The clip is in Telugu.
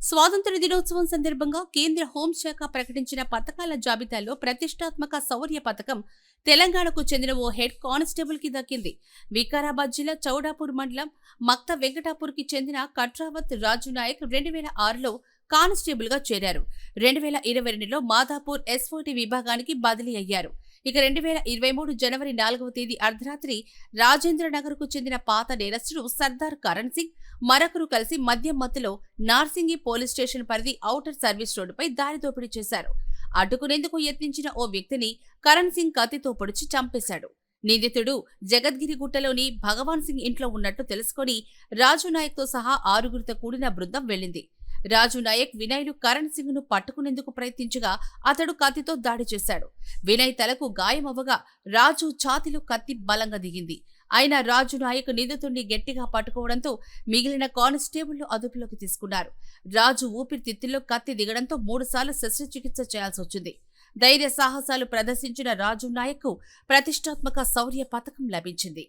స్వాతంత్ర దినోత్సవం సందర్భంగా కేంద్ర హోంశాఖ ప్రకటించిన పథకాల జాబితాలో ప్రతిష్టాత్మక శౌర్య పథకం తెలంగాణకు చెందిన ఓ హెడ్ కానిస్టేబుల్ కి దక్కింది. వికారాబాద్ జిల్లా చౌడాపూర్ మండలం మక్త వెంకటాపూర్ కి చెందిన కట్రావత్ రాజు నాయక్ 2006లో కానిస్టేబుల్ గా చేరారు. 2022లో మాదాపూర్ ఎస్ఓటి విభాగానికి బదిలీ అయ్యారు. ఇక 2023 జనవరి 4వ తేదీ అర్ధరాత్రి రాజేంద్ర నగర్ కు చెందిన పాత నేరస్తుడు సర్దార్ కరణ్ సింగ్ మరొకరు కలిసి మద్యం మత్తులో నార్సింగి పోలీస్ స్టేషన్ పరిధి ఔటర్ సర్వీస్ రోడ్డుపై దారి దోపిడీ చేశారు. అడ్డుకునేందుకు యత్నించిన ఓ వ్యక్తిని కరణ్ సింగ్ కత్తితో పొడిచి చంపేశాడు. నిందితుడు జగద్గిరిగుట్టలోని భగవాన్ సింగ్ ఇంట్లో ఉన్నట్టు తెలుసుకుని రాజు నాయక్ తో సహా 6గురితో కూడిన బృందం వెళ్లింది. రాజు నాయక్ వినయ్లు కరణ్ సింగ్ ను పట్టుకునేందుకు ప్రయత్నించగా అతడు కత్తితో దాడి చేశాడు. వినయ్ తలకు గాయమవ్వగా రాజు ఛాతీలో కత్తి బలంగా దిగింది. అయినా రాజు నాయక్ నిందితుడిని గట్టిగా పట్టుకోవడంతో మిగిలిన కానిస్టేబుల్ను అదుపులోకి తీసుకున్నారు. రాజు ఊపిరితిత్తుల్లో కత్తి దిగడంతో 3 సార్లు శస్త్రచికిత్స చేయాల్సి వచ్చింది. ధైర్య సాహసాలు ప్రదర్శించిన రాజు నాయక్ కు ప్రతిష్టాత్మక శౌర్య పథకం లభించింది.